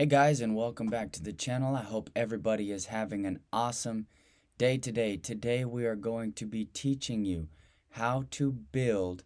Hey guys, and welcome back to the channel. I hope everybody is having an awesome day today. Today we are going to be teaching you how to build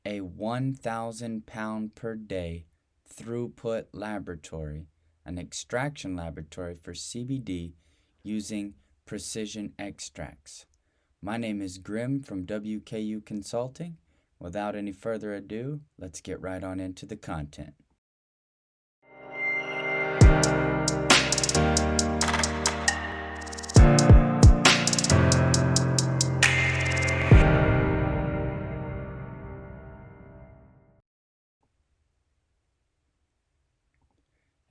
a 1,000 pound per day throughput laboratory, an extraction laboratory for CBD using precision extracts. My name is Grim from WKU Consulting. Without any further ado, let's get right on into the content.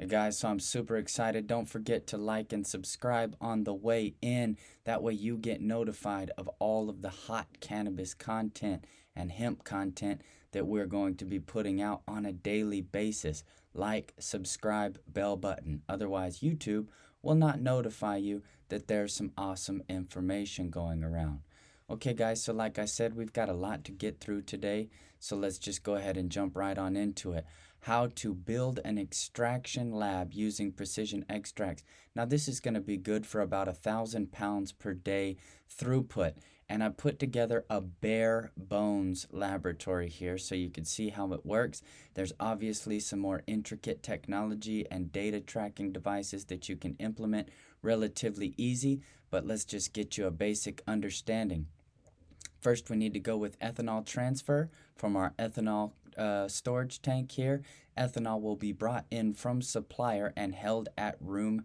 Hey guys, so I'm super excited. Don't forget to like and subscribe on the way in. That way you get notified of all of the hot cannabis content and hemp content that we're going to be putting out on a daily basis. Like, subscribe, bell button. Otherwise, YouTube will not notify you that there's some awesome information going around. Okay guys, so like I said, we've got a lot to get through today. So let's just go ahead and jump right on into it. How to build an extraction lab using precision extracts. Now this is going to be good for about 1,000 pounds per day throughput. And I put together a bare bones laboratory here so you can see how it works. There's obviously some more intricate technology and data tracking devices that you can implement relatively easy, but let's just get you a basic understanding. First, we need to go with ethanol transfer from our ethanol storage tank here. Ethanol will be brought in from supplier and held at room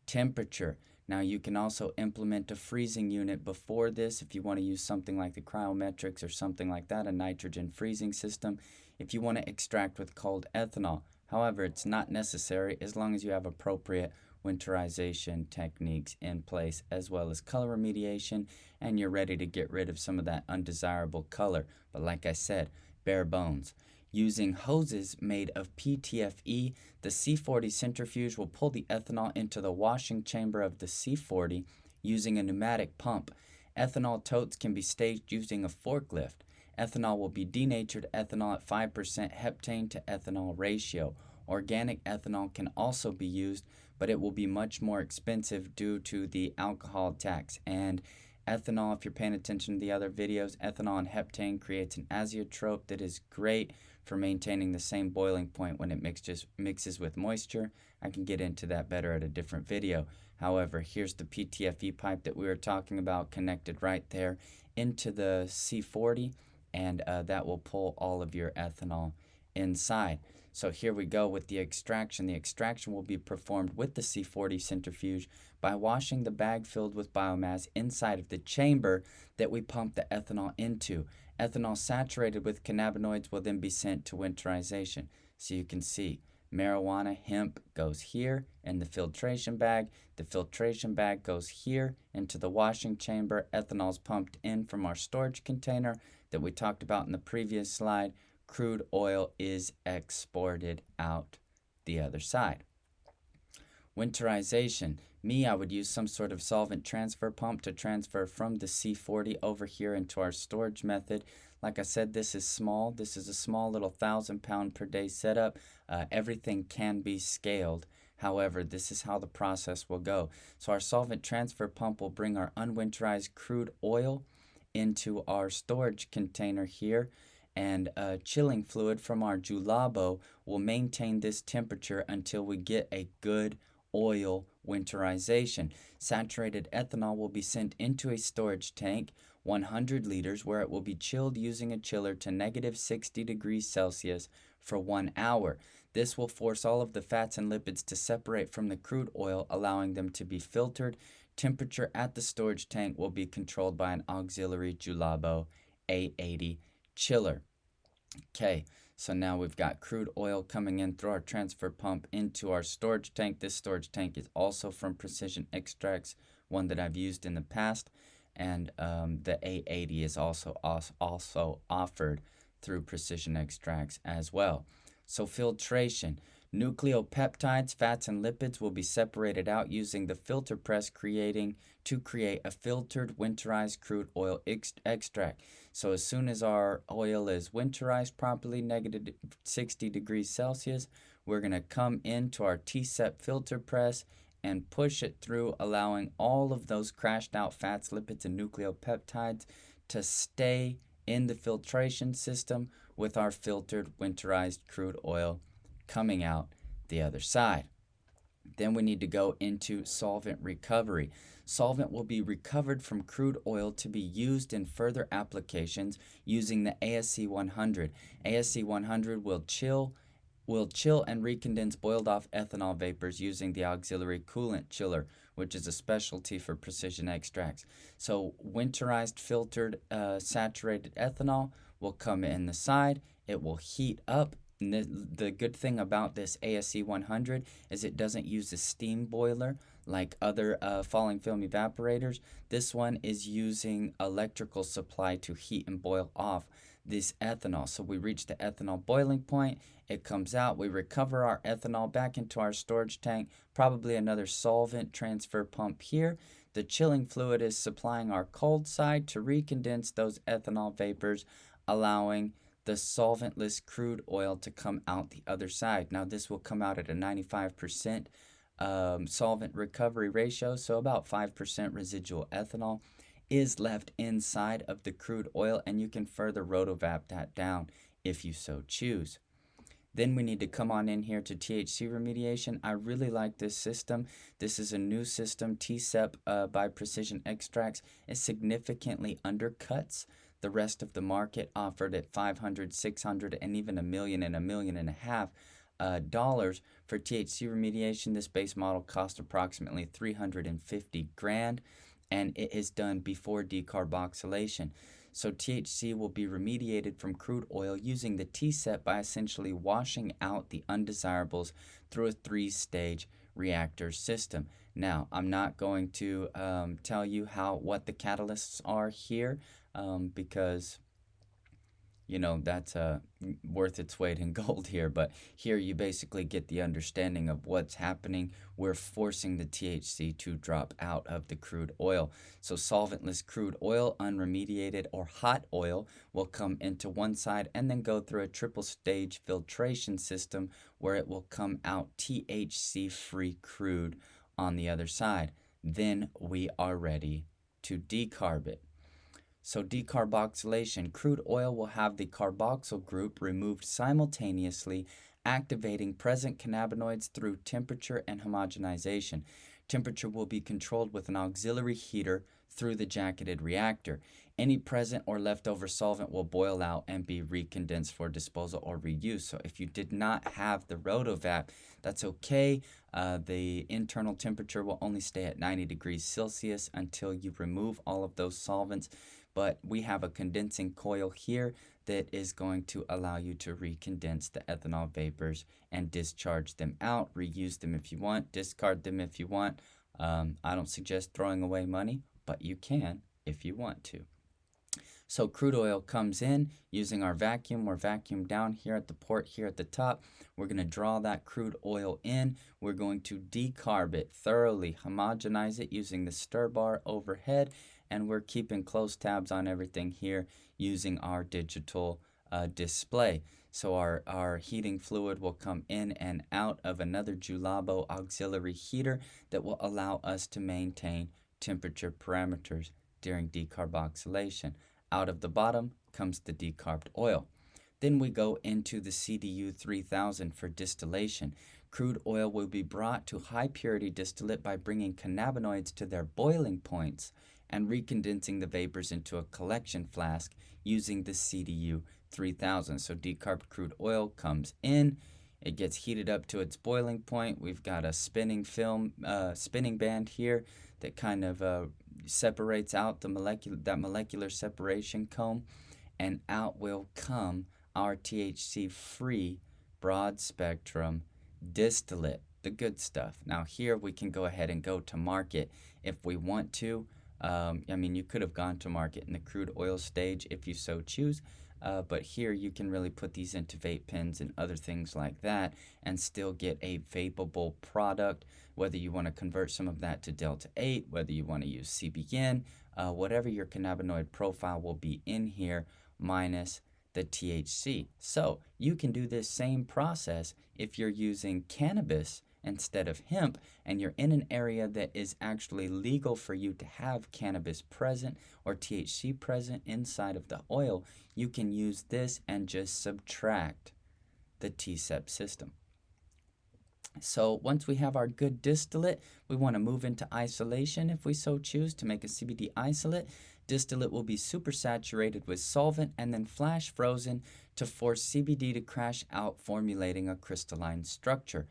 temperature. Now, you can also implement a freezing unit before this if you want to use something like the cryometrics or something like that, a nitrogen freezing system, if you want to extract with cold ethanol. However, it's not necessary as long as you have appropriate winterization techniques in place, as well as color remediation, and you're ready to get rid of some of that undesirable color. But like I said, bare bones. Using hoses made of PTFE, the C40 centrifuge will pull the ethanol into the washing chamber of the C40 using a pneumatic pump. Ethanol totes can be staged using a forklift. Ethanol will be denatured ethanol at 5% heptane to ethanol ratio. Organic ethanol can also be used, but it will be much more expensive due to the alcohol tax. And ethanol, if you're paying attention to the other videos, ethanol and heptane creates an azeotrope that is great for maintaining the same boiling point when it mixes with moisture. I can get into that better at a different video. However, here's the PTFE pipe that we were talking about connected right there into the C40, and that will pull all of your ethanol inside. So here we go with the extraction. The extraction will be performed with the C40 centrifuge by washing the bag filled with biomass inside of the chamber that we pump the ethanol into. Ethanol saturated with cannabinoids will then be sent to winterization. So you can see marijuana, hemp goes here in the filtration bag. The filtration bag goes here into the washing chamber. Ethanol is pumped in from our storage container that we talked about in the previous slide. Crude oil is exported out the other side. Winterization. I would use some sort of solvent transfer pump to transfer from the C40 over here into our storage method. Like I said, this is small. This is a small little 1,000 pound per day setup. Everything can be scaled. However, this is how the process will go. So our solvent transfer pump will bring our unwinterized crude oil into our storage container here, and chilling fluid from our julabo will maintain this temperature until we get a good oil winterization. Saturated ethanol will be sent into a storage tank, 100 liters, where it will be chilled using a chiller to negative 60 degrees Celsius for 1 hour. This will force all of the fats and lipids to separate from the crude oil, allowing them to be filtered. Temperature at the storage tank will be controlled by an auxiliary julabo A80 chiller. Okay, so now we've got crude oil coming in through our transfer pump into our storage tank. This storage tank is also from Precision Extracts, one that I've used in the past, and the A80 is also offered through Precision Extracts as well. So filtration. Nucleopeptides, fats, and lipids will be separated out using the filter press to create a filtered winterized crude oil extract. So as soon as our oil is winterized properly, negative 60 degrees Celsius, we're going to come into our TCEP filter press and push it through, allowing all of those crashed out fats, lipids, and nucleopeptides to stay in the filtration system with our filtered winterized crude oil coming out the other side. Then we need to go into solvent recovery. Solvent will be recovered from crude oil to be used in further applications using the ASC 100. ASC 100 will chill and recondense boiled off ethanol vapors using the auxiliary coolant chiller, which is a specialty for precision extracts. So winterized filtered saturated ethanol will come in the side. It will heat up. And the good thing about this ASC 100 is it doesn't use a steam boiler like other falling film evaporators. This one is using electrical supply to heat and boil off this ethanol. So we reach the ethanol boiling point, it comes out, we recover our ethanol back into our storage tank, probably another solvent transfer pump here. The chilling fluid is supplying our cold side to recondense those ethanol vapors, allowing the solventless crude oil to come out the other side. Now this will come out at a 95% solvent recovery ratio, so about 5% residual ethanol is left inside of the crude oil, and you can further rotovap that down if you so choose. Then we need to come on in here to THC remediation. I really like this system. This is a new system. TCEP by Precision Extracts. It significantly undercuts the rest of the market offered at $500, $600, and even $1 million and $1.5 million dollars for THC remediation. This base model cost approximately $350,000, and it is done before decarboxylation. So THC will be remediated from crude oil using the TCEP by essentially washing out the undesirables through a 3-stage reactor system. Now, I'm not going to tell you what the catalysts are here because that's worth its weight in gold here. But here you basically get the understanding of what's happening. We're forcing the THC to drop out of the crude oil. So solventless crude oil, unremediated or hot oil, will come into one side and then go through a 3-stage filtration system where it will come out THC-free crude on the other side. Then we are ready to decarb it. So decarboxylation, crude oil will have the carboxyl group removed simultaneously, activating present cannabinoids through temperature and homogenization. Temperature will be controlled with an auxiliary heater through the jacketed reactor. Any present or leftover solvent will boil out and be recondensed for disposal or reuse. So if you did not have the rotovap, that's okay. The internal temperature will only stay at 90 degrees Celsius until you remove all of those solvents. But we have a condensing coil here that is going to allow you to recondense the ethanol vapors and discharge them out. Reuse them if you want, discard them if you want. I don't suggest throwing away money, but you can if you want to. So crude oil comes in using our vacuum. We're vacuumed down here at the port here at the top. We're going to draw that crude oil in. We're going to decarb it thoroughly, homogenize it using the stir bar overhead, and we're keeping close tabs on everything here using our digital display. So our heating fluid will come in and out of another Julabo auxiliary heater that will allow us to maintain temperature parameters during decarboxylation. Out of the bottom comes the decarbed oil. Then we go into the CDU 3000 for distillation. Crude oil will be brought to high purity distillate by bringing cannabinoids to their boiling points and recondensing the vapors into a collection flask using the CDU 3000. So decarbed crude oil comes in, it gets heated up to its boiling point. We've got a spinning band here that kind of separates out that molecular separation comb, and out will come our THC-free broad spectrum distillate, the good stuff. Now here we can go ahead and go to market if we want to. You could have gone to market in the crude oil stage if you so choose, but here you can really put these into vape pens and other things like that and still get a vapable product, whether you want to convert some of that to Delta 8, whether you want to use CBN, whatever your cannabinoid profile will be in here, minus the THC. So you can do this same process if you're using cannabis instead of hemp, and you're in an area that is actually legal for you to have cannabis present or THC present inside of the oil. You can use this and just subtract the TSEP system. So once we have our good distillate, we want to move into isolation if we so choose to make a CBD isolate. Distillate will be supersaturated with solvent and then flash frozen to force CBD to crash out, formulating a crystalline structure.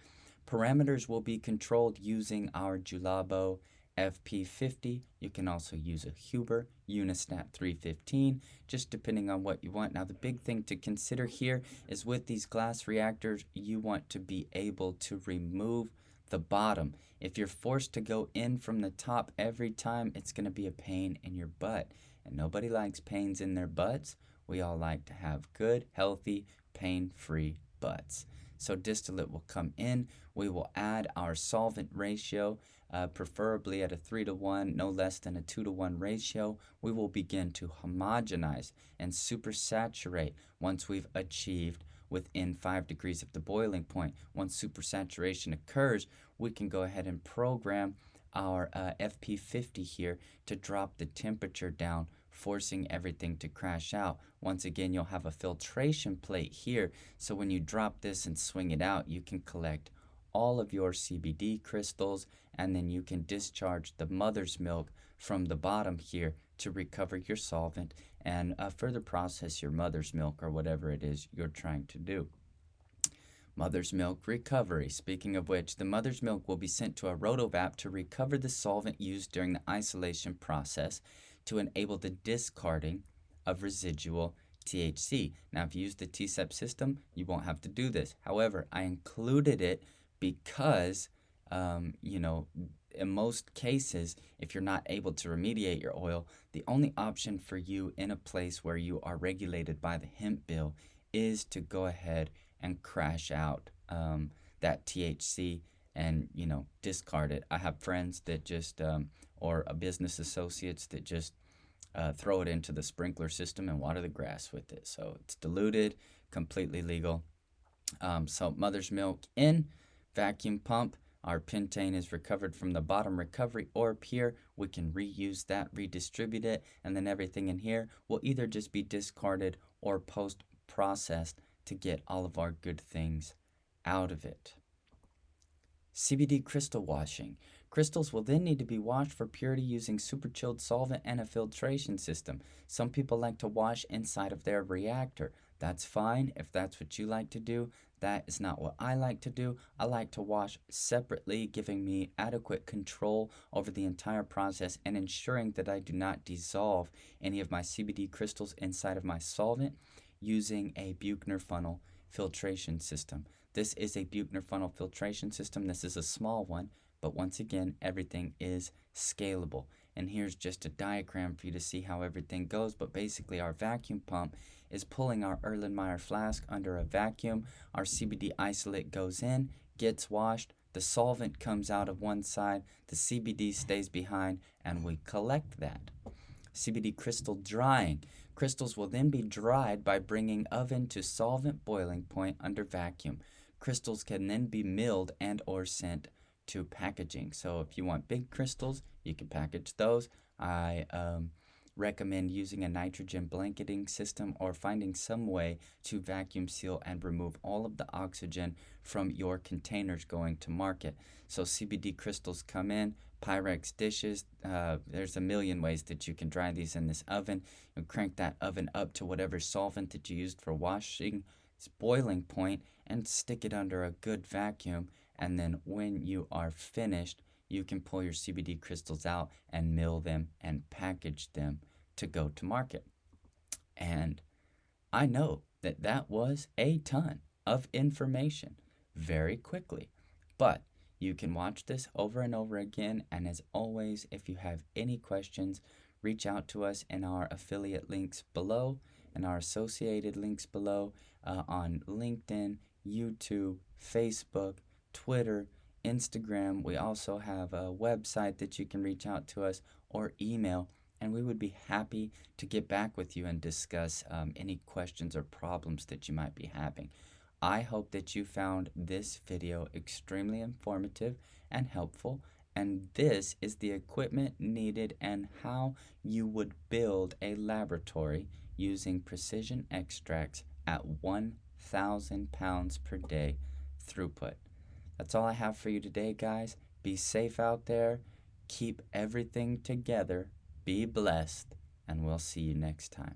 Parameters will be controlled using our Julabo FP50. You can also use a Huber Unistat 315, just depending on what you want. Now, the big thing to consider here is with these glass reactors, you want to be able to remove the bottom. If you're forced to go in from the top every time, it's going to be a pain in your butt. And nobody likes pains in their butts. We all like to have good, healthy, pain-free butts. So distillate will come in. We will add our solvent ratio, preferably at a 3-to-1, no less than a 2-to-1 ratio. We will begin to homogenize and supersaturate once we've achieved within 5 degrees of the boiling point. Once supersaturation occurs, we can go ahead and program our FP50 here to drop the temperature down, forcing everything to crash out. Once again, you'll have a filtration plate here, so when you drop this and swing it out, you can collect all of your CBD crystals, and then you can discharge the mother's milk from the bottom here to recover your solvent and further process your mother's milk or whatever it is you're trying to do. Mother's milk recovery. Speaking of which, the mother's milk will be sent to a rotovap to recover the solvent used during the isolation process to enable the discarding of residual THC. Now, if you use the TSEP system, you won't have to do this. However, I included it because, in most cases, if you're not able to remediate your oil, the only option for you in a place where you are regulated by the hemp bill is to go ahead and crash out that THC and discard it. I have friends that just or business associates that just throw it into the sprinkler system and water the grass with it. So it's diluted, completely legal. So mother's milk in, vacuum pump. Our pentane is recovered from the bottom recovery orb here. We can reuse that, redistribute it, and then everything in here will either just be discarded or post-processed to get all of our good things out of it. CBD crystal washing. Crystals will then need to be washed for purity using super chilled solvent and a filtration system. Some people like to wash inside of their reactor. That's fine if that's what you like to do. That is not what I like to do. I like to wash separately, giving me adequate control over the entire process and ensuring that I do not dissolve any of my CBD crystals inside of my solvent using a Buchner funnel filtration system. This is a Buchner funnel filtration system. This is a small one, but once again, everything is scalable. And here's just a diagram for you to see how everything goes. But basically, our vacuum pump is pulling our Erlenmeyer flask under a vacuum. Our CBD isolate goes in, gets washed, the solvent comes out of one side, the CBD stays behind, and we collect that. CBD crystal drying. Crystals will then be dried by bringing oven to solvent boiling point under vacuum. Crystals can then be milled and or sent to packaging. So if you want big crystals, you can package those. I recommend using a nitrogen blanketing system or finding some way to vacuum seal and remove all of the oxygen from your containers going to market. So CBD crystals come in, Pyrex dishes. There's a million ways that you can dry these in this oven. You crank that oven up to whatever solvent that you used for washing its boiling point and stick it under a good vacuum. And then when you are finished, you can pull your CBD crystals out and mill them and package them to go to market. And I know that that was a ton of information very quickly, but you can watch this over and over again. And as always, if you have any questions, reach out to us in our affiliate links below and our associated links below on LinkedIn, YouTube, Facebook, Twitter, Instagram. We also have a website that you can reach out to us or email and we would be happy to get back with you and discuss any questions or problems that you might be having. I hope that you found this video extremely informative and helpful, and this is the equipment needed and how you would build a laboratory using precision extracts at 1,000 pounds per day throughput. That's all I have for you today, guys. Be safe out there, keep everything together, be blessed, and we'll see you next time.